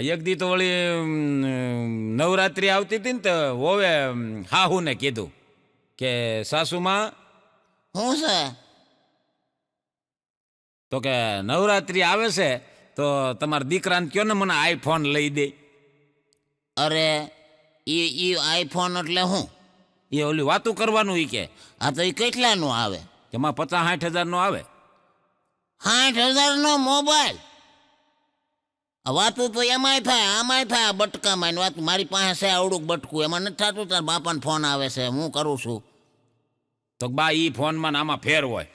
આ એક દી તો વળી નવરાત્રિ આવતી હતી ને તો હોવે હાહુને કીધું કે સાસુમાં શું છે? તો કે નવરાત્રિ આવે છે તો તમારા દીકરાને કયો ને મને આઈફોન લઈ દે. અરે ઈ આઈફોન એટલે શું? એ ઓલી વાતું કરવાનું ઈ કે આ તો એ કેટલાનું આવે? એમાં 50-60 હજારનો આવે. 60,000નો મોબાઈલ? વાતું તો એમાંય થાય આમાંય થાય, બટકામાં વાત. મારી પાસે છે આવડું બટકું, એમાં નથી થતું. તાર બાપાને ફોન આવે છે, હું કરું છું. તો બા ઈ ફોનમાં ને આમાં ફેર હોય.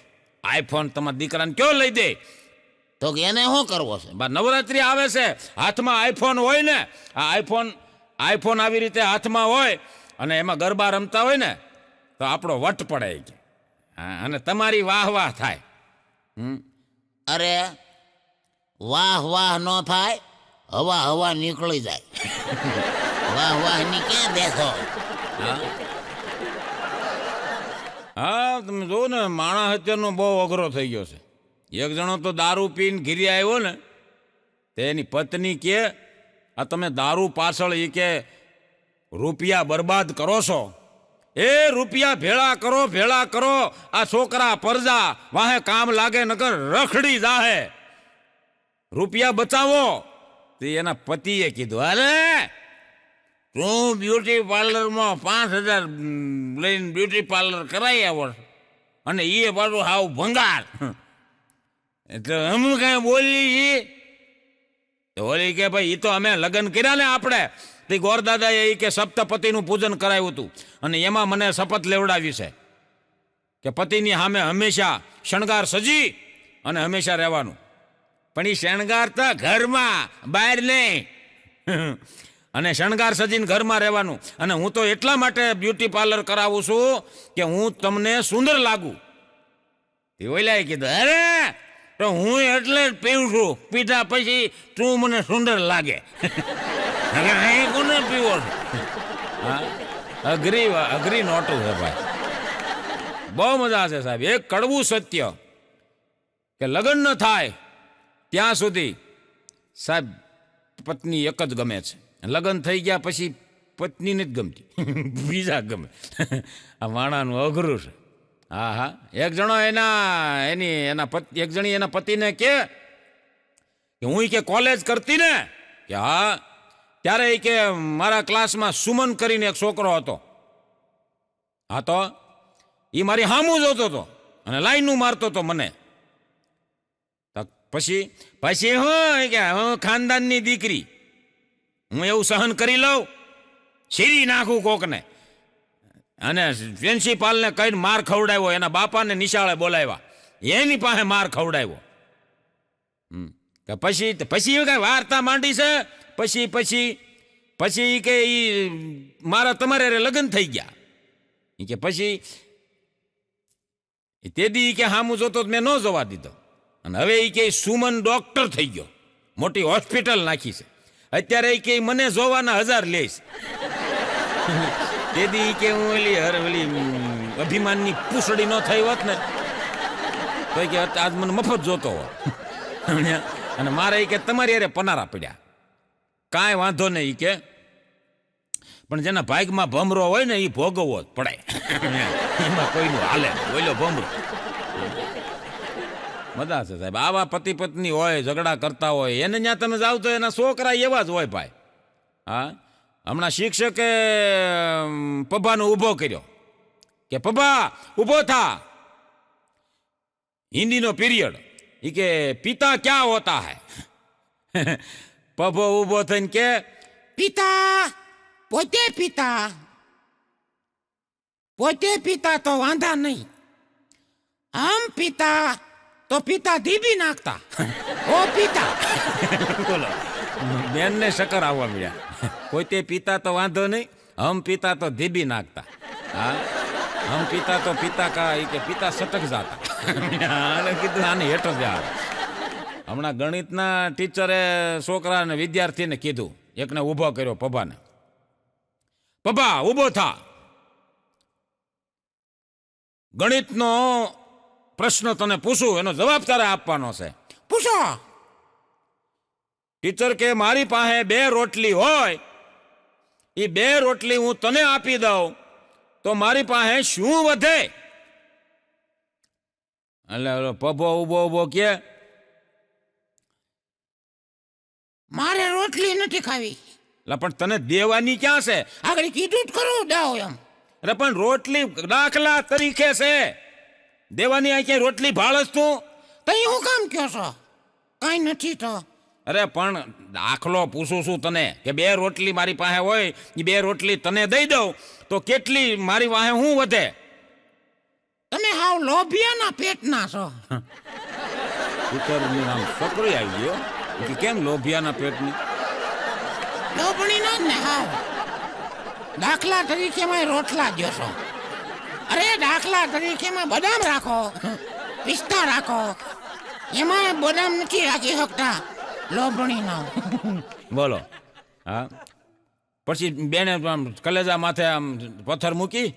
આઈફોન તમારા દીકરાને કયો લઈ દે. તો એને શું કરવો છે? બા નવરાત્રિ આવે છે, હાથમાં આઈફોન હોય ને, આ આઈફોન આવી રીતે હાથમાં હોય અને એમાં ગરબા રમતા હોય ને તો આપણો વટ પડે કે અને તમારી વાહ વાહ થાય. અરે વાહ વાહ ન થાય, હવા હવા નીકળી જાય. વાહ વાહ ની ક્યાં દેખો. હા તમે જોવો ને, માણસ અત્યારનો બહુ અઘરો થઈ ગયો છે. એક જણો તો દારૂ પીને ઘીરે આવ્યો ને તે એની પત્ની કે આ તમે દારૂ પાછળ એ કે રૂપિયા બરબાદ કરો છો, એ રૂપિયા ભેળા કરો, આ છોકરા પરજા વાહે કામ લાગે નકર રખડી જાહે, રૂપિયા બચાવો. તે એના પતિએ કીધું અરે તું બ્યુટી પાર્લરમાં 5,000 લઈને બ્યુટી પાર્લર કરાવી આવો અને એ પાછું હાવ ભંગાર. એટલે અમે કઈ બોલી તો ઓલી કે ભાઈ એ તો અમે લગ્ન કર્યા ને આપણે તે ગોરદાદાએ એ કે સપ્તપતિનું પૂજન કરાવ્યું હતું અને એમાં મને શપથ લેવડાવી છે કે પતિની સામે હંમેશા શણગાર સજી અને હંમેશા રહેવાનું. પણ એ શણગાર તો ઘરમાં, બહાર નહીં. અને શણગાર સજીને ઘરમાં રહેવાનું. અને હું તો એટલા માટે બ્યુટી પાર્લર કરાવું છું કે હું તમને સુંદર લાગુ. તે ઓલાએ કીધું અરે તો હું એટલે જ પીવું છું, પીધા પછી તું મને સુંદર લાગે. અહીં કોને પીવો છો? હા અઘરી નોટું છે ભાઈ. બહુ મજા છે સાહેબ. એક કડવું સત્ય કે લગ્ન ન થાય ત્યાં સુધી સાહેબ પત્ની એક જ ગમે છે. લગ્ન થઈ ગયા પછી પત્નીને જ ગમતી, બીજા ગમે. આ માણાનું અઘરું છે. હા હા. એક જણો એક જણી એના પતિને કે હું કે કોલેજ કરતી ને કે હા ત્યારે એ કે મારા ક્લાસમાં સુમન કરીને એક છોકરો હતો. હા તો એ મારી હામું જોતો હતો અને લાઈનું મારતો હતો મને. પછી હું કે હું ખાનદાનની દીકરી, હું એવું સહન કરી લઉં, શીરી નાખું કોકને. અને પ્રિન્સિપાલને કઈને માર ખવડાવ્યો, એના બાપાને નિશાળે બોલાવ્યા, એની પાસે માર ખવડાવ્યો. પછી કઈ વાર્તા માંડી છે. પછી કે મારા તમારે લગ્ન થઈ ગયા કે પછી તે દી કે હામું જોતો મેં ન જોવા દીધો. અને હવે એ કે સુમન ડોક્ટર થઈ ગયો, મોટી હોસ્પિટલ નાખી છે. અત્યારે એ કે મને જોવાના 1000 લઈશ. તેથી કે હું ઓલી અભિમાનની પૂછડી ન થઈ હોત ને તો કે આજ મને મફત જોતો હોત. અને મારે કે તમારી અરે પનારા પડ્યા, કાંઈ વાંધો નહીં કે, પણ જેના ભાગમાં ભમરો હોય ને એ ભોગવવો જ પડે. એમાં કોઈનું હાલે બોલો ભમરો. મજા છે સાહેબ. આવા પતિ પત્ની હોય, ઝઘડા કરતા હોય, એને ત્યાં તમે જાઓ તો એના છોકરા એવા જ હોય ભાઈ. હા હમણાં શિક્ષકે પબ્બાનો ઊભો કર્યો કે પબ્બા ઊભો થા, હિન્દીનો પીરિયડ. એ કે પિતા ક્યાં હોતા હૈ? પબ્બો ઊભો થઈને કે પિતા પોતે પિતા તો વાંધા નહીં, આમ પિતા તો પિતા ધીબી નાખતા. ઓ પિતા. બોલો બેનને શક્કર આવવા મળ્યા. પોતે પિતા તો વાંધો નહીં, હમ પિતા તો ધીબી નાખતા. હા હમ પિતા તો પિતા કા કે પિતા સટક જાતા. અને કીધું આને હેઠ જ આવે. હમણાં ગણિતના ટીચરે છોકરાને વિદ્યાર્થીને કીધું, એકને ઊભો કર્યો પબ્બાને, પબ્બા ઊભો થા, ગણિતનો પ્રશ્ન તને પૂછું, એનો જવાબ તારે આપવાનો છે, પૂછો. ટીચર કે મારી પાસે 2 રોટલી હોય, એ 2 રોટલી હું તને આપી દઉં તો મારી પાસે શું વધે? એટલે પપ્પો ઉભો કે મારે રોટલી નથી ખાવી. લા પણ તને દેવાની ક્યાં છે? આગળ કીધું જ ખરું દાવ એમ. અરે પણ રોટલી દાખલા તરીકે છે, દેવાની આ ક્યાંય રોટલી ભાળસ તું? તઈ હું કામ કયો છો? કાંઈ નથી તો. અરે પણ દાખલો પૂછું છું તને કે 2 રોટલી મારી પાસે હોય, એ 2 રોટલી તને દઈ દઉં તો કેટલી મારી વાહે શું વધે? તમે હાવ લોભિયાના પેટના છો. ટીચરનું નામ છોકરી આવી ગયો કે કેમ લોભિયાના પેટની? લોભણી ના જ ને હાવ. દાખલા તરીકે માં રોટલા દ્યો છો. અરે દાખલા તરીકે માં બદામ રાખો, પિસ્તા રાખો, એમાં બદામ નથી રાખી શકતા. લોભણી ના. બોલો. હા, પછી બેને આમ કલેજા માથે આમ પથ્થર મૂકી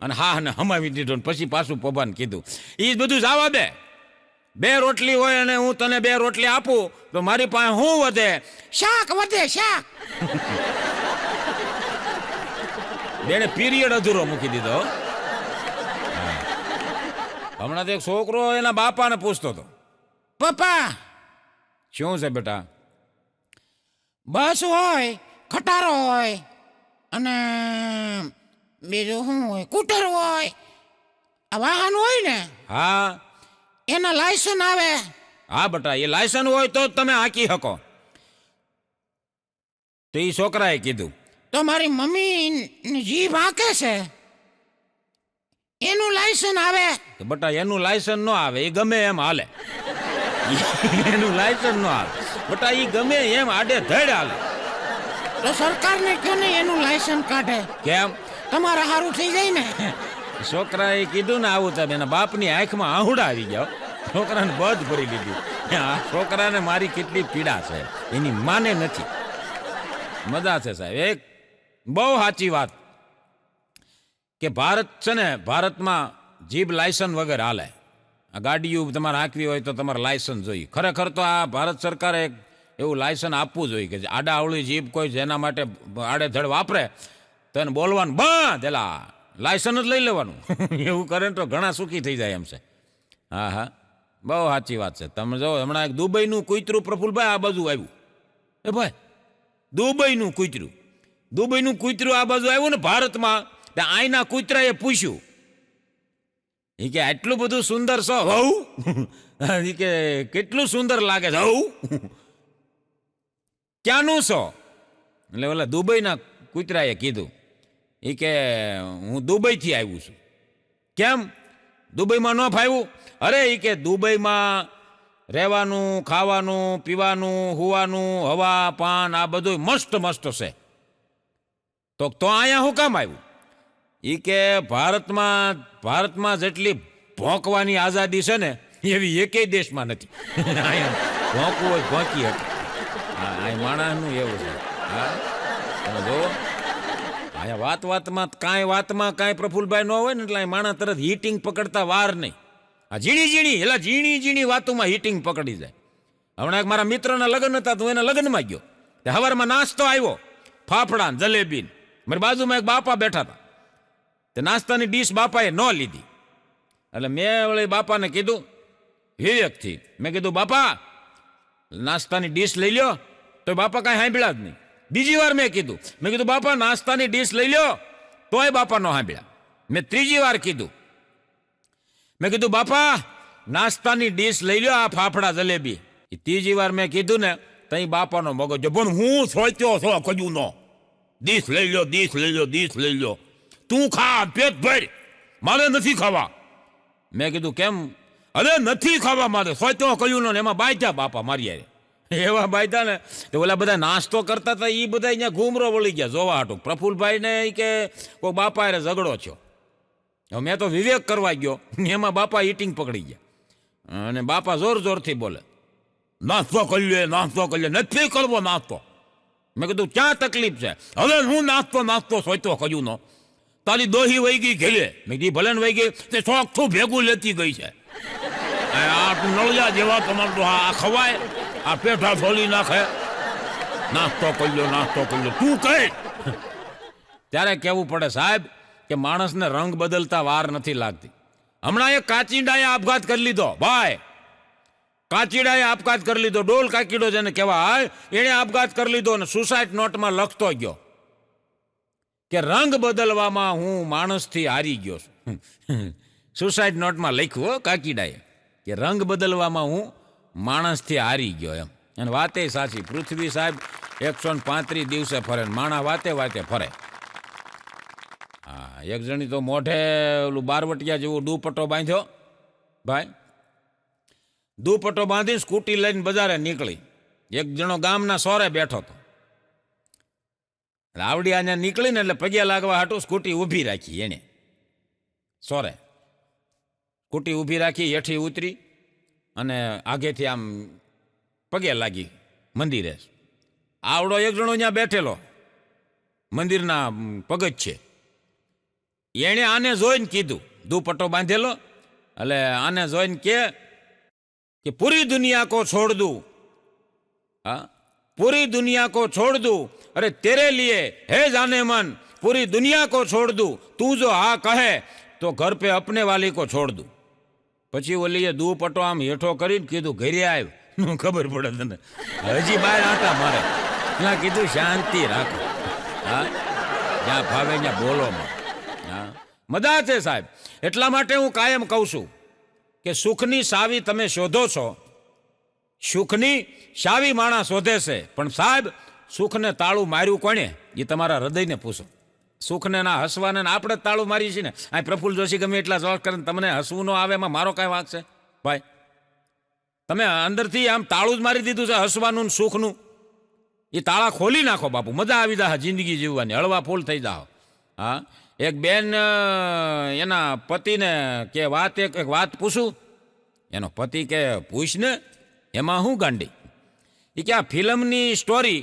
અને હા ને હમાવી દીધો ને પછી પાછું પપ્પાને કીધું એ બધું જવા દે. 2 રોટલી હોય અને હું તને 2 રોટલી આપું તો મારી પાસે શું વધે? શાક વધે, શાક. બેને પીરિયડ અધૂરો મૂકી દીધો. હમણાં તો એક છોકરો એના બાપાને પૂછતો હતો, પપ્પા શું છે બેટા? બસ હોય, ખટારો હોય અને બીજું શું હોય, કૂટર હોય, આ વાહન હોય ને હા એના લાયસન્સ આવે. હા બેટા, એ લાયસન્સ હોય તો જ તમે હાંકી શકો. તો એ છોકરાએ કીધું તો મારી મમ્મી જીભ હાંકે છે એનું લાયસન્સ આવે. તો બેટા એનું લાયસન્સ ન આવે, એ ગમે એમ હાલે. એનું લાયસન્સ ન આવે બેટા, એ ગમે એમ આડે ધડ હાલે. તો સરકારને કયો ને એનું લાયસન્સ કાઢે. કેમ? તમારે સારું થઈ જાય ને. છોકરાએ કીધું ને આવું તમે એના બાપની આંખમાં આહુડા આવી ગયા. છોકરાને બધ ભરી લીધી. આ છોકરાને મારી કેટલી પીડા છે એની માને નથી. મજા છે સાહેબ. એક બહુ સાચી વાત કે ભારત છે ને, ભારતમાં જીભ લાયસન્સ વગર હાલે. આ ગાડીઓ તમારે હાંકવી હોય તો તમારે લાયસન્સ જોઈએ. ખરેખર તો આ ભારત સરકારે એક એવું લાયસન્સ આપવું જોઈએ કે આડાઅવળી જીભ કોઈ જેના માટે આડેધડ વાપરે તો એને બોલવાનું બંધ, એલા લાયસન્સ જ લઈ લેવાનું. એવું કરે તો ઘણા સુખી થઈ જાય એમ છે. હા હા, બહુ સાચી વાત છે. તમે જો હમણાં એક દુબઈનું કૂતરું પ્રફુલભાઈ આ બાજુ આવ્યું. એ ભાઈ દુબઈનું કૂતરું આ બાજુ આવ્યું ને ભારતમાં, ત્યાં આઈના કૂતરાએ પૂછ્યું એ કે આટલું બધું સુંદર છો વહુ? એ કે કેટલું સુંદર લાગે છે વહુ? ક્યાંનું છો? એટલે ઓલા દુબઈના કૂતરાએ કીધું એ કે હું દુબઈથી આવ્યું છું. કેમ દુબઈમાં ન ફાવ્યું? અરે એ કે દુબઈમાં રહેવાનું, ખાવાનું, પીવાનું, હુવાનું, હવા પાન આ બધું મસ્ત મસ્ત છે. તો અહીંયા હું કામ આવ્યું? એ કે ભારતમાં જેટલી ભોંકવાની આઝાદી છે ને એવી એકેય દેશમાં નથી. અહીંયા ભોંકવું હોય ભોંકી શકે. હા, અહીં માણસનું એવું છે. હા તમે જુઓ, અહીંયા વાતમાં કાંઈ પ્રફુલભાઈ ન હોય ને એટલે અહીં માણસ તરત હીટિંગ પકડતા વાર નહીં. આ ઝીણી વાતોમાં હીટિંગ પકડી જાય. હમણાં એક મારા મિત્રના લગ્ન હતા તો એના લગ્નમાં ગયો. સવારમાં નાસ્તો આવ્યો, ફાફડા જલેબી. મારી બાજુમાં એક બાપા બેઠા હતા. તે નાસ્તાની ડીશ બાપાએ ન લીધી. એટલે મેં વળી બાપાને કીધું વિવેકથી, મેં કીધું બાપા નાસ્તાની ડીશ લઈ લ્યો. તો બાપા કાંઈ સાંભળ્યા જ નહીં. બીજી વાર મેં કીધું બાપા નાસ્તાની ડીશ લઈ લ્યો. તોય બાપા ન સાંભળ્યા. મેં ત્રીજી વાર કીધું, મેં કીધું બાપા નાસ્તાની ડીશ લઈ લ્યો, આ ફાફડા જલેબી. એ ત્રીજી વાર મેં કીધું ને તઈ બાપાનો મગજ પણ હું સોચ્યો છો કજું નો ડીશ લઈ લ્યો તું ખા પેટ ભર, મારે નથી ખાવા. મેં કીધું કેમ? અરે નથી ખાવા મારે, સોચ્યો કયું નો. એમાં બાયજા બાપા મારી યારે એવા બાયજા ને તો ઓલા બધા નાસ્તો કરતા હતા એ બધા અહીંયા ઘૂમરો વળી ગયા જોવા હાટું. પ્રફુલભાઈ ને કે કોઈ બાપા યારે ઝઘડો થયો. હવે મેં તો વિવેક કરવા ગયો, એમાં બાપા હીટિંગ પકડી ગયા અને બાપા જોરથી બોલે નાસ્તો કરી લે, નથી કરવો નાસ્તો. મેં કીધું ક્યાં તકલીફ છે? હવે હું નાસ્તો સોચતો કયું નો. તારી દોહી વહી ગઈ ઘેલે. મેં કીધી ભલે ને વહી ગઈ, તે શોખથી ભેગું લેતી ગઈ છે. આ નળિયા જેવા તમારું તો આ ખવાય, આ પેઠા છોલી નાખે. નાસ્તો કરી લો તું કહે. ત્યારે કહેવું પડે સાહેબ કે માણસને રંગ બદલતા વાર નથી લાગતી. હમણાં એક કાચીડાએ આપઘાત કરી લીધો ભાઈ, કાચીડાએ આપઘાત કરી લીધો. ડોલ કાકીડો જેને કહેવાય, એણે આપઘાત કરી લીધો અને સુસાઇડ નોટમાં લખતો ગયો કે રંગ બદલવામાં હું માણસથી હારી ગયો છું. સુસાઇડ નોટમાં લખ્યું હો કાકીડાએ કે રંગ બદલવામાં હું માણસથી હારી ગયો એમ. અને વાતે સાચી. પૃથ્વી સાહેબ 135 દિવસે ફરે, માણા વાતે વાતે ફરે. હા, એક જણી તો મોઢે ઓલું બારવટિયા જેવું દુપટ્ટો બાંધ્યો ભાઈ, દુપટ્ટો બાંધી સ્કૂટી લઈને બજારે નીકળી. એક જણો ગામના સોરે બેઠો હતો. આવડી અહીંયા નીકળીને એટલે પગે લાગવા હાટું સ્કૂટી ઊભી રાખી. એને સોરે સ્કૂટી ઊભી રાખી, હેઠી ઉતરી અને આગેથી આમ પગે લાગી મંદિરે. આવડો એક જણો ત્યાં બેઠેલો મંદિરના પગજ છે. એણે આને જોઈને કીધું, દુપટ્ટો બાંધેલો, એટલે આને જોઈને કે પૂરી દુનિયા કો છોડ દઉં. હા, પૂરી દુનિયા કો છોડ દઉં, અરે તેરે લીએ હે જાને મન પૂરી દુનિયા કો છોડ દઉં, તું જો હા કહે તો ઘર પે અપને વાલી કો છોડ દઉં. પછી ઓલીએ દુપટ્ટો આમ હેઠો કરીને કીધું ઘરે આવ, ખબર પડે તને. હજી બહાર આટા મારે. ત્યાં કીધું શાંતિ રાખો. હા, જ્યાં ફાવે ત્યાં બોલો. હા, મજા છે સાહેબ. એટલા માટે હું કાયમ કહું છું કે સુખની સાવી તમે શોધો છો, સુખની સાવી માણસ શોધે છે, પણ સાહેબ સુખને તાળું માર્યું કોણે એ તમારા હૃદયને પૂછો. સુખને ના હસવાને આપણે જ તાળું મારીએ છીએ ને. આ પ્રફુલ્લ જોશી ગમે એટલા જવાબ કરે, તમને હસવું ન આવે એમાં મારો કાંઈ વાંક છે ભાઈ? તમે અંદરથી આમ તાળું જ મારી દીધું છે હસવાનું ને સુખનું. એ તાળા ખોલી નાખો બાપુ, મજા આવી જાય જિંદગી જીવવાની, હળવા ફૂલ થઈ જાઓ. હા, એક બેન એના પતિને કે એક વાત પૂછું. એનો પતિ કે પૂછ ને, એમાં હું ગાંડી. એ કે આ ફિલ્મની સ્ટોરી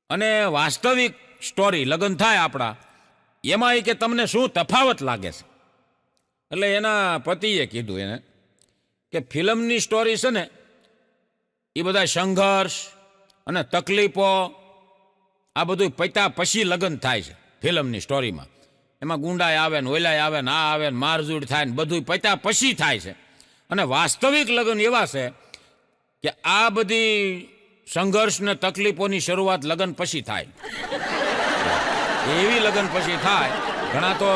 અને વાસ્તવિક સ્ટોરી લગ્ન થાય આપણા, એમાં એ કે તમને શું તફાવત લાગે છે? એટલે એના પતિએ કીધું એને કે ફિલ્મની સ્ટોરી છે ને એ બધા સંઘર્ષ અને તકલીફો આ બધું પત્યા પછી લગ્ન થાય છે ફિલ્મની સ્ટોરીમાં. એમાં ગુંડાય આવે ને ઓલાય આવે ને આ આવે ને મારઝૂડ થાય ને બધું પત્યા પછી થાય છે. અને વાસ્તવિક લગ્ન એવા છે કે આ બધી સંઘર્ષ ને તકલીફોની શરૂઆત લગ્ન પછી થાય. એવી લગ્ન પછી થાય. ઘણા તો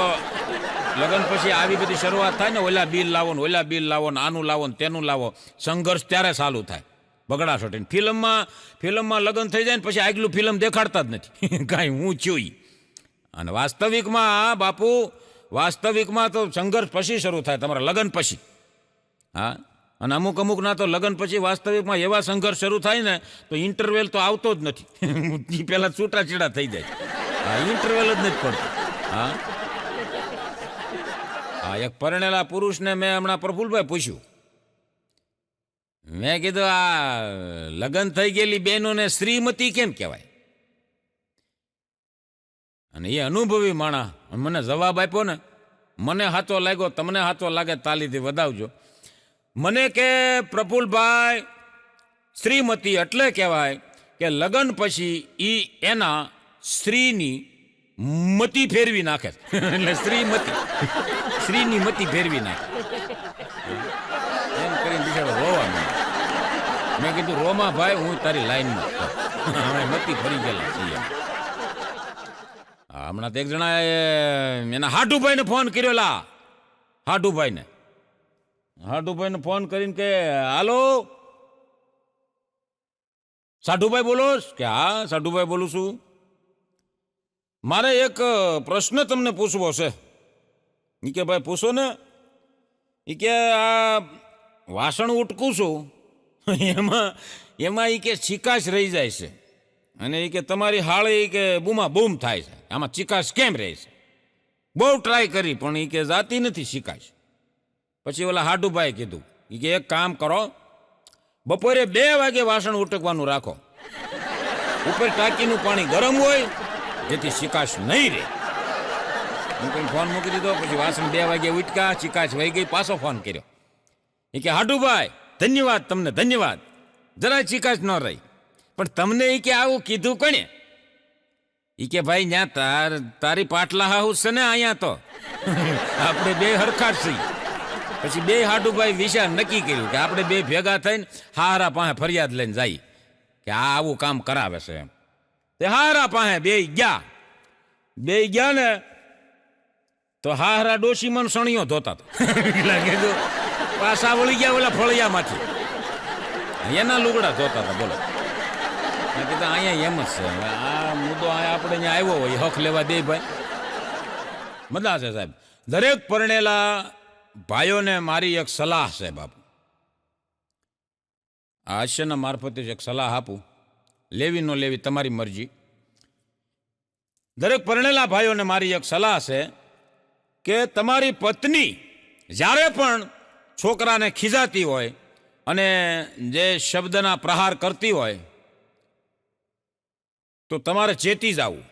લગ્ન પછી આવી બધી શરૂઆત થાય ને, ઓલા બિલ લાવો ને ઓલા બિલ લાવો ને આનું લાવો ને તેનું લાવો. સંઘર્ષ ત્યારે ચાલુ થાય બગડા છોટીને. ફિલ્મમાં લગ્ન થઈ જાય ને પછી આગલું ફિલ્મ દેખાડતા જ નથી કાંઈ હું છું. અને વાસ્તવિકમાં બાપુ, વાસ્તવિકમાં તો સંઘર્ષ પછી શરૂ થાય તમારા લગ્ન પછી. હા, અને અમુકના તો લગ્ન પછી વાસ્તવિકમાં એવા સંઘર્ષ શરૂ થાય ને તો ઇન્ટરવેલ તો આવતો જ નથી. એ પહેલાં છૂટાછેડા થઈ જાય. હા, ઇન્ટરવેલ જ નથી પડતું. હા હા, એક પરણેલા પુરુષને મેં હમણાં પ્રફુલભાઈ પૂછ્યું. મેં કીધું આ લગ્ન થઈ ગયેલી બહેનોને શ્રીમતી કેમ કહેવાય? અને એ અનુભવી માણા મને જવાબ આપ્યો ને, મને સાચો લાગ્યો, તમને સાચો લાગે તાલીથી વધાવજો. મને કે પ્રફુલભાઈ શ્રીમતી એટલે કહેવાય કે લગ્ન પછી એ એના સ્ત્રીની મતી ફેરવી નાખે. એટલે સ્ત્રીની મતી ફેરવી નાખે. એમ કરીને બિચારો રોવા માંડ્યો. મેં કીધું રોમા ભાઈ, હું તારી લાઈનમાં અમે મતી ફરી ગયેલા છીએ. હમણાં તો એક જણા એના હાટુભાઈને ફોન કર્યો. હાટુભાઈને ફોન કરીને કે હાલો સાઢુભાઈ બોલો? કે હા સાઢુભાઈ બોલું છું. મારે એક પ્રશ્ન તમને પૂછવો છે. એ કે ભાઈ પૂછો ને. એ કે આ વાસણ ઉટકું છું એમાં એ કે ચિકાશ રહી જાય છે, અને એ કે તમારી હાળી કે બૂમા બૂમ થાય છે, આમાં ચિકાશ કેમ રહે છે? બહુ ટ્રાય કરી પણ એ કે જાતી નથી ચિકાશ. પછી ઓલા હાડુભાઈ કીધું, એ કે એક કામ કરો, બપોરે 2 વાગે વાસણ ઉટકવાનું રાખો. ઉપર ટાંકીનું પાણી ગરમ હોય જેથી ચિકાશ નહીં રહે. ફોન મૂકી દીધો. પછી વાસણ 2 વાગે ઉટકા, ચિકાશ વહી ગઈ. પાછો ફોન કર્યો. એ કે હાડુભાઈ ધન્યવાદ, તમને ધન્યવાદ, જરાય ચિકાશ ન રહી. પણ તમને એ કે આવું કીધું કોને? એ કે ભાઈ ત્યાં તારી પાટલા હાઉસ છે ને અહીંયા તો આપણે બે હરખા જ છીએ. પછી બે હાડુભાઈ વિચાર નક્કી કર્યું કે આપણે બે ભેગા થઈને હારા પાસે ફરિયાદ લઈને જઈએ કે આ આવું કામ કરાવે છે એમ. તે હારા પાસે બે ગયા ને તો હારા ડોશીમાં સણિયો ધોતા હતા. કીધું પાછા વળી ગયા ઓલા ફળિયામાંથી એના લુગડા ધોતા હતા. બોલો, મેં કીધું અહીંયા એમ જ છે. આ મુદ્દો આપણે અહીંયા આવ્યો હોય હક લેવા દે ભાઈ. મજા છે સાહેબ. દરેક પરણેલા ભાઈઓને મારી એક સલાહ છે બાપુ. આ હાસ્યના મારફતે જ એક સલાહ આપું, લેવી ન લેવી તમારી મરજી. દરેક પરણેલા ભાઈઓને મારી એક સલાહ છે કે તમારી પત્ની જ્યારે પણ છોકરાને ખીજાતી હોય અને જે શબ્દના પ્રહાર કરતી હોય તો તમારે ચેતી જવું.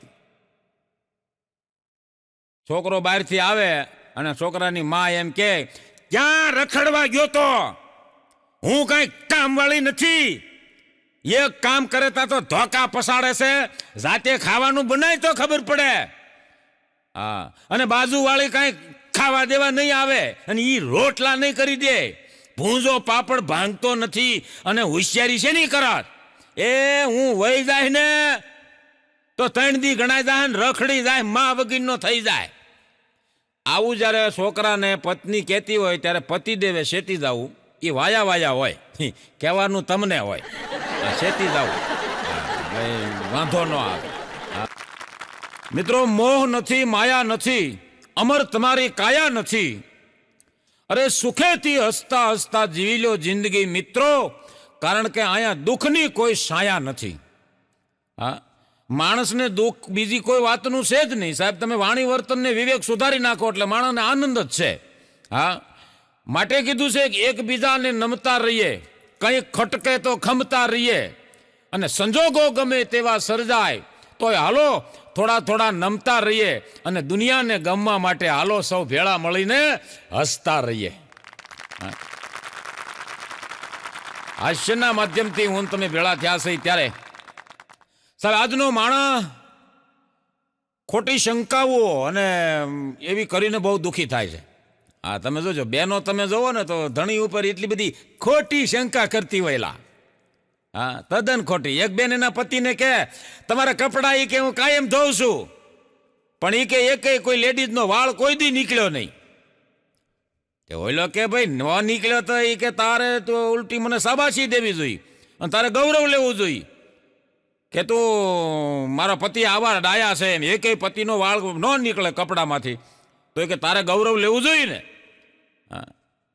છોકરો બહારથી આવે અને છોકરાની માં એમ કે ક્યાં રખડવા ગયો તો, હું કઈ કામવાળી નથી, એક કામ કરે તા તો ધોકા પસાડે છે, જાતે ખાવાનું બનાય તો ખબર પડે. હા, અને બાજુવાળી કઈ ખાવા દેવા નહીં આવે અને ઈ રોટલા નહીં કરી દે. ભૂંજો પાપડ ભાંગતો નથી અને હોશિયારી છે નહીં કરત. એ હું વહી જાય ને તો 3 દી ગણાય જાય ને રખડી જાય, માં વગીરનો થઈ જાય. આવું જ્યારે છોકરાને પત્ની કહેતી હોય ત્યારે પતિદેવે શેતી જવું. એ વાયા હોય, કહેવાનું તમને હોય, શેતી જવું, વાંધો ન આવે. મિત્રો, મોહ નથી, માયા નથી, અમર તમારી કાયા નથી. અરે સુખેથી હસતા હસતા જીવી લો જિંદગી મિત્રો, કારણ કે અહીંયા દુઃખની કોઈ છાયા નથી. હા, માણસને દુઃખ બીજી કોઈ વાતનું છે જ નહીં સાહેબ. તમે વાણી વર્તનને વિવેક સુધારી નાખો એટલે માણસને આનંદ જ છે. હા, માટે કીધું છે કે એકબીજાને નમતા રહીએ, કંઈક ખટકે તો ખમતા રહીએ, અને સંજોગો ગમે તેવા સર્જાય તોય હાલો થોડા નમતા રહીએ, અને દુનિયાને ગમવા માટે હાલો સૌ ભેળા મળીને હસતા રહીએ. હાસ્યના માધ્યમથી હું તમે ભેળા થયા છે ત્યારે સર આજનો માણસ ખોટી શંકાઓ અને એવી કરીને બહુ દુઃખી થાય છે. હા, તમે જોજો બેનો, તમે જોવો ને તો ધણી ઉપર એટલી બધી ખોટી શંકા કરતી હોયલા. હા, તદ્દન ખોટી. એક બેન એના પતિને કે તમારા કપડા એ કે હું કાયમ ધોઉં છું, પણ એ કે એકે કોઈ લેડીઝનો વાળ કોઈ દી નીકળ્યો નહીં. તે ઓઈલો કે ભાઈ ન નીકળ્યો તો એ કે તારે તો ઉલટી મને શાબાશી દેવી જોઈએ અને તારે ગૌરવ લેવું જોઈએ કે તું મારા પતિ આવા ડાયા છે, એમ એકે પતિનો વાળ ન નીકળે કપડામાંથી તો એ કે તારે ગૌરવ લેવું જોઈએ ને.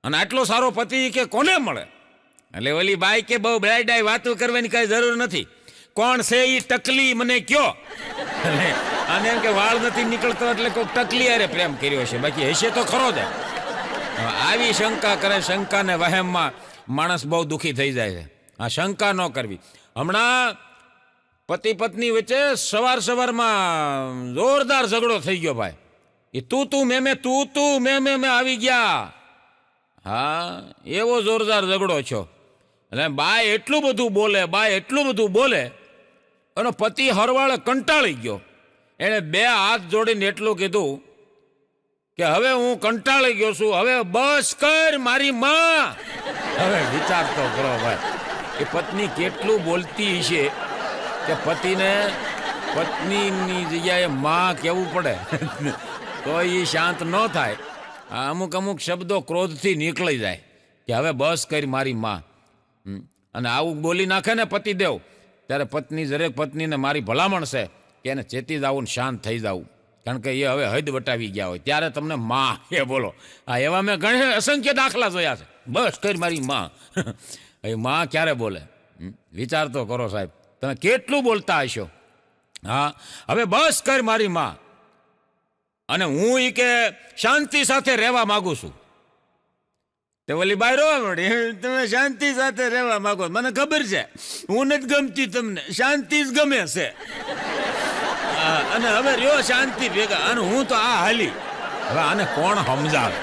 અને આટલો સારો પતિ કે કોને મળે? એટલે ઓલી બાઈ કે બહુ બ્રાઈડાઈ વાતો કરવાની કઈ જરૂર નથી, કોણ છે એ ટકલી મને કયો. અને એમ કે વાળ નથી નીકળતો એટલે કોઈ ટકલી અરે પ્રેમ કર્યો છે, બાકી હશે તો ખરો જ. આવી શંકા કરે, શંકાને વહેમમાં માણસ બહુ દુઃખી થઈ જાય છે. આ શંકા ન કરવી. હમણાં પતિ પત્ની વચ્ચે સવારમાં જોરદાર ઝઘડો થઈ ગયો ભાઈ. એ તું મેં આવી ગયા. હા, એવો જોરદાર ઝઘડો છો. એટલે બાય એટલું બધું બોલે અને પતિ હરવાળે કંટાળી ગયો. એણે 2 હાથ જોડીને એટલું કીધું કે હવે હું કંટાળી ગયો છું, હવે બસ કર મારી માં. હવે વિચાર તો કરો ભાઈ, એ પત્ની કેટલું બોલતી છે કે પત્નીની જગ્યાએ માં કહેવું પડે તો એ શાંત ન થાય. અમુક શબ્દો ક્રોધથી નીકળી જાય કે હવે બસ કરી મારી માં. અને આવું બોલી નાખે ને પતિદેવ, ત્યારે દરેક પત્નીને મારી ભલામણ છે કે એને ચેતી જવું ને શાંત થઈ જવું, કારણ કે એ હવે હદ વટાવી ગયા હોય ત્યારે તમને માં એ બોલો. આ એવા મેં ઘણા અસંખ્ય દાખલા જોયા છે. બસ કરી મારી માં. એ માં ક્યારે બોલે? વિચાર તો કરો સાહેબ, તમે કેટલું બોલતા હશો. હા, હવે બસ કર મારી માં, અને હું એ કે શાંતિ સાથે રહેવા માંગુ છું. તે ઓલી બાઈ રોવા મળી, તમે શાંતિ સાથે રહેવા માંગો, મને ખબર છે હું નથી ગમતી તમને, શાંતિ જ ગમે છે, અને હવે રહ્યો શાંતિ ભેગા, અને હું તો આ હાલી. હવે આને કોણ સમજાવે?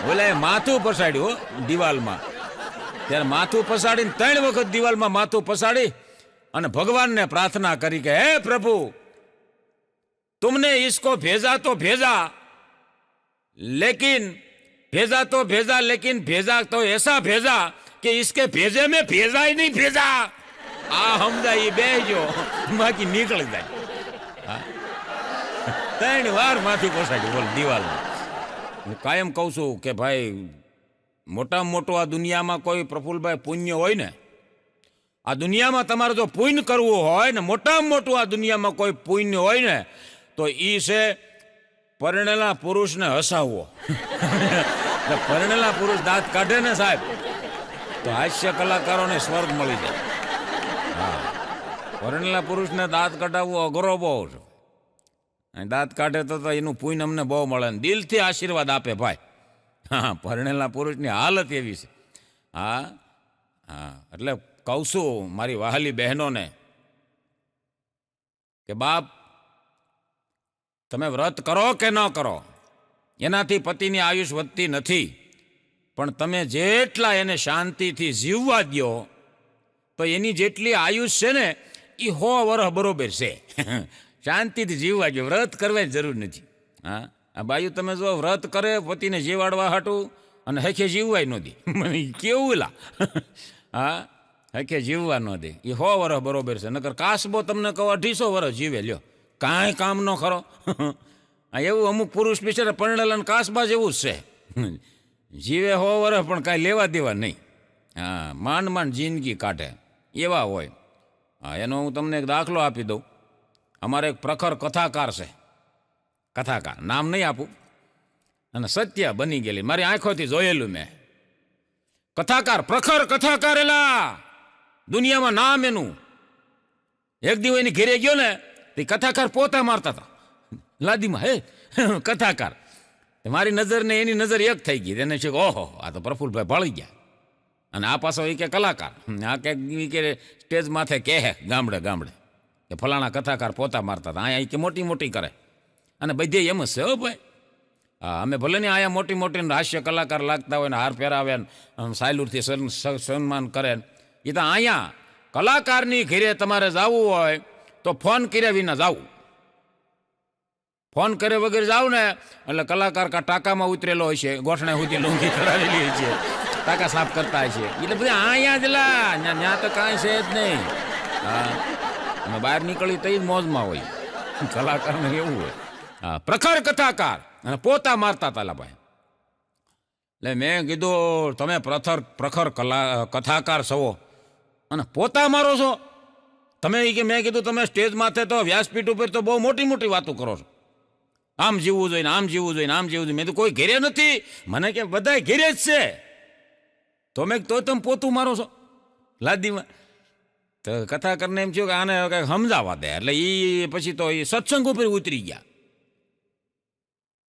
ઓલા માથું પસાડ્યું દિવાલમાં, ત્યારે માથું પસાડીને 3 વખત દિવાલમાં માથું પસાડી અને ભગવાનને પ્રાર્થના કરી કે હે પ્રભુ, तुमने इसको भेजा तो भेजा लेकिन भेजा तो ऐसा भेजा कि इसके भेजे में भेजा ही नहीं भेजा. આ સમજાય બેજો બાકી નીકળી જાય. 3 વાર માથું કોસાડ્યું બોલ દિવાલમાં. હું કાયમ કહું છું કે ભાઈ, મોટામાં મોટું આ દુનિયામાં કોઈ પ્રફુલ્લભાઈ પુણ્ય હોય ને, આ દુનિયામાં તમારે જો પુણ્ય કરવું હોય ને, મોટામાં મોટું આ દુનિયામાં કોઈ પુણ્ય હોય ને, તો એ છે પરણેલા પુરુષને હસાવવો. પરણેલા પુરુષ દાંત કાઢે ને સાહેબ, તો હાસ્ય કલાકારોને સ્વર્ગ મળી જાય. હા, પરણેલા પુરુષને દાંત કઢાવવો અઘરો બહુ છે. દાંત કાઢે તો એનું પુણ્ય અમને બહુ મળે ને દિલથી આશીર્વાદ આપે ભાઈ. હા, પરણેલા પુરુષની હાલત એવી છે. હા હા, એટલે કહું છું મારી વહાલી બહેનોને કે બાપ, તમે વ્રત કરો કે ન કરો, એનાથી પતિની આયુષ વધતી નથી. પણ તમે જેટલા એને શાંતિથી જીવવા દો, તો એની જેટલી આયુષ છે ને એ 100 વર્ષ બરોબર છે. શાંતિથી જીવવા દો, વ્રત કરવાની જરૂર નથી. હા, આ બાયુ તમે જો વ્રત કરે પતિને જીવાડવા હાટું અને હખે જીવવાય ન દે. મને કેવું લા. હા, હખે જીવવા ન દે, એ 100 વર્ષ બરોબર છે. નકર કાસબો તમને કહો 250 વર્ષ જીવે લ્યો, કાંઈ કામ ન ખરો. એવું અમુક પુરુષ બિચારા પરણેલા કાસબા જેવું જ છે. જીવે 100 વર્ષ પણ કાંઈ લેવા દેવા નહીં. હા, માંડ માંડ જિંદગી કાઢે એવા હોય. હા, એનો હું તમને એક દાખલો આપી દઉં. અમારે એક પ્રખર કથાકાર છે, કથાકાર, નામ નહીં આપું, અને સત્ય બની ગયેલી, મારી આંખોથી જોયેલું મેં. કથાકાર, પ્રખર કથાકાર, એલા દુનિયામાં નામ એનું. એક દિવસ એની ઘેરે ગયો ને, તે કથાકાર પોતા મારતા હતા લાદીમાં. હે કથાકાર, મારી નજર ને એની નજર એક થઈ ગઈ. એને છે ઓહો, આ તો પ્રફુલ્લભાઈ ભળી ગયા. અને આ પાછો એ કે કલાકાર, આ કે સ્ટેજ માથે કહે ગામડે ગામડે કે ફલાણા કથાકાર પોતા મારતા હતા. અહીંયા કે મોટી મોટી કરે, અને બધે એમ જ છે હો ભાઈ. હા, અમે ભલે ને અહીંયા મોટી મોટી હાસ્ય કલાકાર લાગતા હોય ને, હાર પહેરાવે ને સાયલુરથી સન્માન કરે, એ તો અહીંયા કલાકારની ઘરે તમારે જવું હોય તો ફોન કર્યા વિના જવું. ફોન કરે વગર જાવ ને એટલે કલાકાર કા ટાંકામાં ઉતરેલો હોય છે, ગોઠણે સુધી લુંગી કરાવેલી હોય છે, ટાંકા સાફ કરતા હોય છે. એટલે બધા અહીંયા જ લા, ત્યાં તો કાંઈ છે જ નહીં. હા, અને બહાર નીકળી તો જ મોજમાં હોય. કલાકારને એવું હોય. હા, પ્રખર કથાકાર અને પોતા મારતા હતા ભાઈ. એટલે મેં કીધું તમે પ્રખર કથાકાર છો અને પોતા મારો છો તમે? કે મેં કીધું તમે સ્ટેજ માથે તો વ્યાસપીઠ ઉપર તો બહુ મોટી મોટી વાતો કરો છો, આમ જીવવું જોઈએ, આમ જીવવું જોઈએ, આમ જીવવું જોઈએ. મેં તો કોઈ ઘેરે નથી. મને કે બધા ઘેરે જ છે. તો મેં તો તમે પોતું મારો છો લાદીમાં? તો કથાકારને એમ થયું કે આને કંઈક સમજાવવા દે. એટલે એ પછી તો એ સત્સંગ ઉપર ઉતરી ગયા.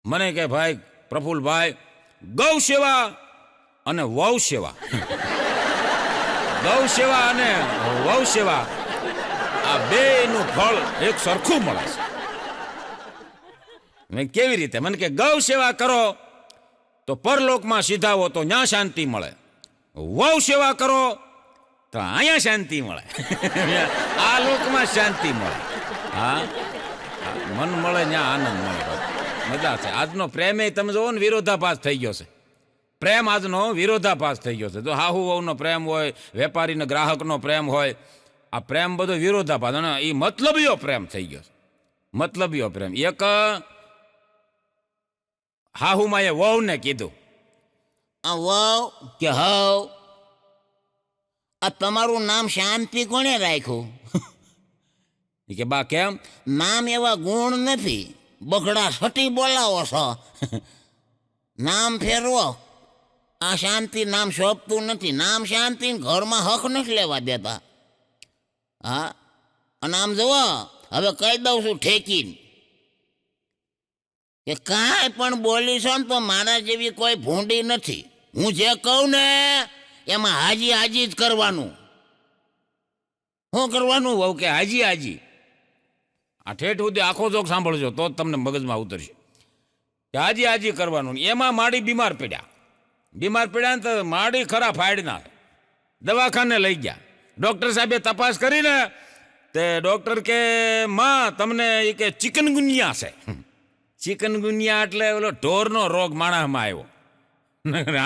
મને કે ભાઈ પ્રફુલ્લભાઈ, ગૌ સેવા અને વહુ સેવા, ગૌ સેવા અને વહુ સેવા, આ બેનું ફળ એક સરખું મળે છે. મેં કેવી રીતે? મને કે ગૌ સેવા કરો તો પરલોકમાં સીધાવો તો ત્યાં શાંતિ મળે, વહુ સેવા કરો તો અહીંયા શાંતિ મળે, આ લોકમાં શાંતિ મળે. હા, મન મળે ત્યાં આનંદ મળે, મજા છે. આજનો પ્રેમ એ તમે જોવો ને વિરોધાભાસ થઈ ગયો છે. પ્રેમ આજનો વિરોધાભાસ થઈ ગયો છે. જો હાહુ વહુનો પ્રેમ હોય, વેપારીને ગ્રાહકનો પ્રેમ હોય, આ પ્રેમ બધો વિરોધાભાસ, અને એ મતલબીઓ પ્રેમ થઈ ગયો છે. મતલબીઓ પ્રેમ. એક હાહુમાં એ વહુને કીધું, આ વહુ કે હવ, આ તમારું નામ શાંતિ કોણે રાખ્યું? કે બા કેમ? નામ એવા ગુણ નથી, બગડા સટી બોલાવો છો. નામ ફેરવો. આ શાંતિ નામ શોભતું નથી. નામ શાંતિ ઘરમાં હક નથી લેવા દેતા. હા, અને આમ જુઓ, હવે કહી દઉં છું ઠેકીને કે કાંઈ પણ બોલીશો ને તો મારા જેવી કોઈ ભૂંડી નથી. હું જે કહું ને એમાં હાજી હાજી જ કરવાનું. શું કરવાનું વહુ? કે હાજી હાજી. આ ઠેઠ સુધી આખો જોક સાંભળજો તો જ તમને મગજમાં ઉતરશે કે હાજી હાજી કરવાનું. એમાં માડી બીમાર પડ્યા ને તો માડી ખરા ફાડી નાખે, દવાખાને લઈ ગયા. ડૉક્ટર સાહેબે તપાસ કરીને તે ડૉક્ટર કે માં તમને એ કે ચિકનગુનિયા છે. ચિકનગુનિયા એટલે ઓલો ઢોરનો રોગ માણસમાં આવ્યો.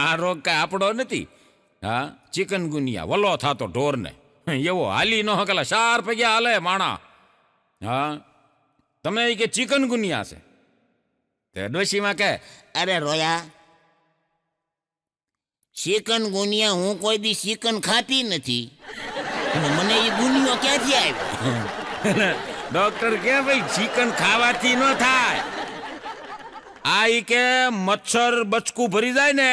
આ રોગ કાંઈ આપણો નથી. હા, ચિકનગુનિયા વલો થતો ઢોરને એવો હાલી ન હકેલા 4 પગ્યા હાલે માણા. હા, તમે એ કે ચિકનગુનિયા છે. તે ડોશીમાં કે અરે રોયા, ચિકન ગુનિયા હું કોઈ દી ચિકન ખાતી નથી, અને મને એ ગુનિયો ક્યાંથી આવ્યો? ડોક્ટર કે ભાઈ ચિકન ખાવાથી ન થાય. આ ઈ કે મચ્છર બચકું ભરી જાય ને,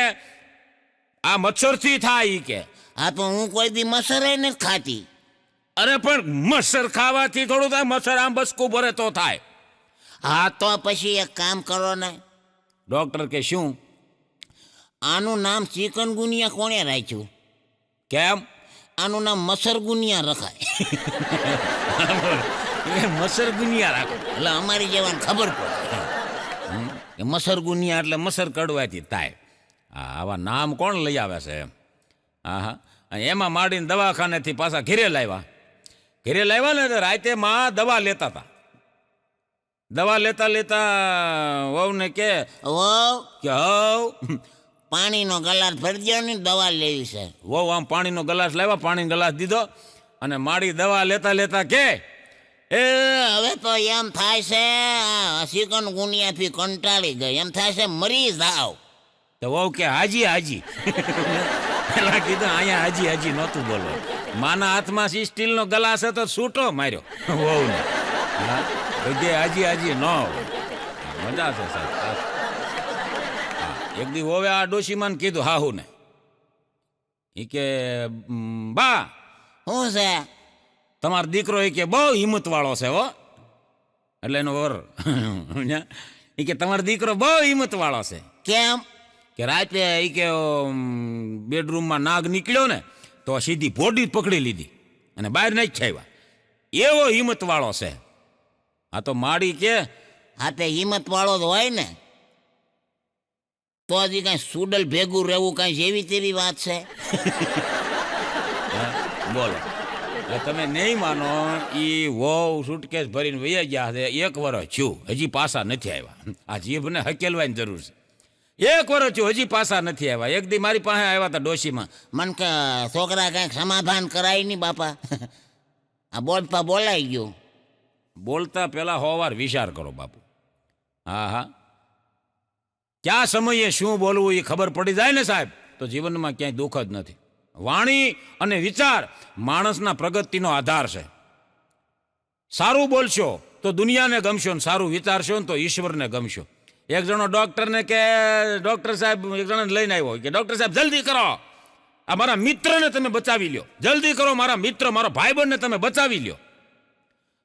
આ મચ્છરથી થાય ઈ કે. આ તો હું કોઈ દી મસરે નથી ખાતી. અરે પણ મચ્છર ખાવાથી થોડું થાય, મચ્છર આમ બચકું ભરે તો થાય. હા તો પછી એક કામ કરો ને. ડોક્ટર કે શું? આનું નામ ચિકન ગુનિયા કોણે રાખ્યું? કેમ? આનું નામ મસર ગુનિયા રખાય. મચ્છર ગુનિયા રાખો એટલે અમારી જેવાને ખબર પડે કે મસર ગુનિયા એટલે મસર કડવાથી થાય. હા, આવા નામ કોણ લઈ આવે છે એમ? હા હા, એમાં માંડીને દવાખાનેથી પાછા ઘેરે લાવ્યા. ઘેરે લાવ્યા ને તો રાતે માં દવા લેતા હતા. દવા લેતા લેતા વહુને કે હવ પાણીનો ગ્લાસ ભરી દો ને, દવા લેવી છે. વહુ આમ પાણીનો ગ્લાસ લાવ્યા, પાણીનો ગ્લાસ દીધો અને માડી દવા લેતા લેતા કે એ હવે તો એમ થાય છે આ ચિકન ગુનિયાથી કંટાળી ગઈ, એમ થાય છે મરી જાવ. તો વહુ કે હાજી હાજી. પેલા કીધું અહીંયા હાજી હાજી નહોતું બોલવું. માના હાથમાં સ્ટીલનો ગ્લાસ હતો, છૂટો માર્યો વહુને. હા, બધે હાજી હાજી ન હોય. મજા છે સાહેબ. એક દી હોવે આ ડોશીમાન કીધું હાહુ ને, એ કે બા શું છે? તમારો દીકરો એ કે બહુ હિંમત વાળો છે હો. એટલે એનો વર એ કે તમારો દીકરો બહુ હિંમત વાળો છે. કેમ? કે રાતે એ કે બેડરૂમમાં નાગ નીકળ્યો ને તો સીધી ભોડી પકડી લીધી અને બહાર નહીં છાવ્યા. એવો હિંમત વાળો છે. આ તો માડી કે હા તે હિંમત વાળો જ હોય ને, તો હજી કાંઈ સુડલ ભેગું રહેવું કાંઈ જેવી તેવી વાત છે? બોલો, તમે નહીં માનો, એ વહુ સુટકેસ ભરીને વૈયા ગયા છે. 1 વર્ષ છું, હજી પાછા નથી આવ્યા. આ જીભને હકેલવાની જરૂર છે. 1 વર્ષ છું, હજી પાછા નથી આવ્યા. એક દી મારી પાસે આવ્યા હતા ડોશીમાં. મન કે છોકરા કાંઈક સમાધાન કરાય નહીં બાપા. આ બોલતા બોલાઈ ગયું. બોલતા પહેલા 100 વાર વિચાર કરો બાપુ. હા હા, ક્યાં સમયે શું બોલવું એ ખબર પડી જાય ને સાહેબ, તો જીવનમાં ક્યાંય દુઃખ જ નથી. વાણી અને વિચાર માણસના પ્રગતિનો આધાર છે. સારું બોલશો તો દુનિયાને ગમશો, ને સારું વિચારશો ને તો ઈશ્વરને ગમશો. એક જણો ડૉક્ટરને કે ડૉક્ટર સાહેબ, એક જણાને લઈને આવ્યો કે ડૉક્ટર સાહેબ જલ્દી કરો, આ મારા મિત્રને તમે બચાવી લ્યો, જલ્દી કરો, મારા મિત્ર, મારો ભાઈબંધને તમે બચાવી લ્યો.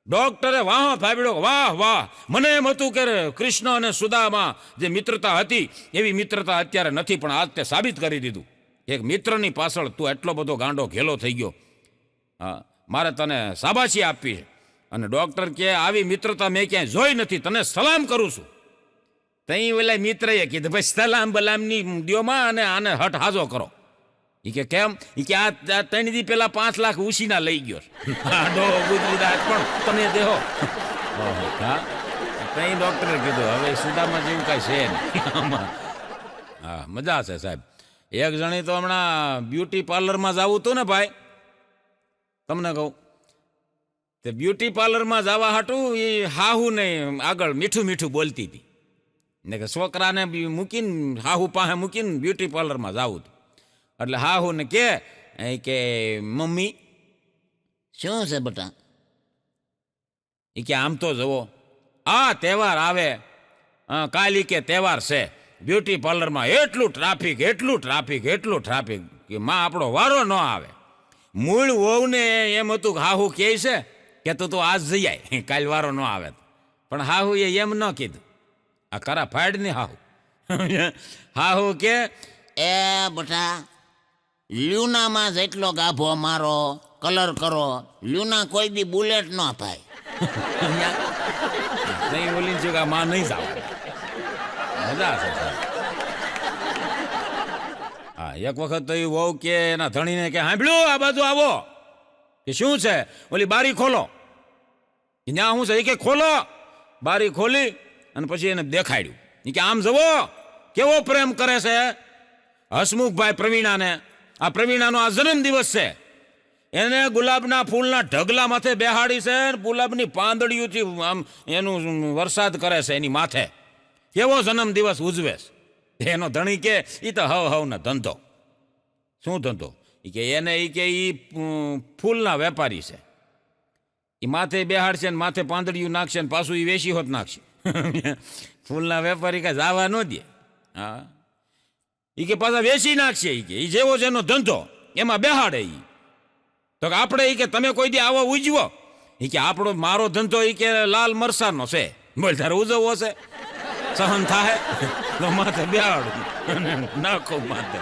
ડૉક્ટરે વાહ ભાભીડો, વાહ વાહ, મને એમ હતું કે કૃષ્ણ અને સુદામા જે મિત્રતા હતી એવી મિત્રતા અત્યારે નથી, પણ આજ તે સાબિત કરી દીધું. એક મિત્રની પાછળ તું એટલો બધો ગાંડો ઘેલો થઈ ગયો. હા, મારે તને શાબાશી આપવી છે. અને ડૉક્ટર કે આવી મિત્રતા મેં ક્યાંય જોઈ નથી, તને સલામ કરું છું. તઈ ઓલા મિત્રએ કીધું ભાઈ સલામ બલામની દ્યોમાં અને આને હટ હાજો કરો. એ કે કેમ? એ કે આ 3 દી પહેલા 5 લાખ ઉછીના લઈ ગયો. ડો ગુજરી દાત પણ તમે દેહો. હા, તઈ ડૉક્ટરે કીધું હવે સુદામાં જેવું કાંઈ છે નહીં. હા, મજા છે સાહેબ. એક જણી તો હમણાં બ્યુટી પાર્લરમાં જવું હતું ને ભાઈ, તમને કહું, તે બ્યુટી પાર્લરમાં જવા હાટું એ હાહુ ને આગળ મીઠું મીઠું બોલતી હતી ને કે છોકરાને મૂકીને હાહુ પાસે મૂકીને બ્યુટી પાર્લરમાં જવું હતું. એટલે હાહુ ને કે મમ્મી શું છે બેટા? એ કે આમ તો જુઓ, આ તહેવાર આવે, કાલી કે તહેવાર છે, બ્યુટી પાર્લરમાં એટલું ટ્રાફિક કે માં આપણો વારો ન આવે. મૂળ વહુને એમ હતું કે હાહુ કહે છે કે તું તો આજ જઈ આય, કાલ વારો ન આવે. પણ હાહુ એ એમ ન કીધું. આ કરા ફાડ ની હાહુ. હાહુ કે એ બેટા, લ્યુનામાં જેટલો ગાભો મારો, કલર કરો, લ્યુના કોઈ દી બુલેટ ન થાય. નહીં બોલીને છું કે આ માં નહીં જાવ. મજા છે. હા, એક વખત તો એ વહુ કે એના ધણીને કે સાંભળ્યું આ બાજુ આવો. કે શું છે? ઓલી બારી ખોલો. ત્યાં શું છે? એ કે ખોલો. બારી ખોલી અને પછી એને દેખાડ્યું. એ કે આમ જવો કેવો પ્રેમ કરે છે હસમુખભાઈ પ્રવીણાને. આ પ્રવીણાનો આ જન્મદિવસ છે. એને ગુલાબના ફૂલના ઢગલા માથે બેહાડી છે, ગુલાબની પાંદડીઓથી આમ એનું વરસાદ કરે છે એની માથે. કેવો જન્મદિવસ ઉજવે છે. એનો ધણી કે એ તો હવનો ધંધો. શું ધંધો? એ કે એને ફૂલના વેપારી છે. એ માથે બેહાડશે ને માથે પાંદડીયું નાખશે ને પાછું એ વેચી હોત નાખશે. ફૂલના વેપારી કાંઈ જવા ન દે. હા, એ કે પાછા વેચી નાખશે. એ કે એ જેવો જેનો ધંધો એમાં બેહાડે. એ તો કે આપણે એ કે તમે કોઈ દી આવો ઉજવો? એ કે આપણો મારો ધંધો એ કે લાલ મરસાનો છે. બોલ તારે ઉજવવો છે? સહન થાય તો માથે બેહાડું નાખો માથે.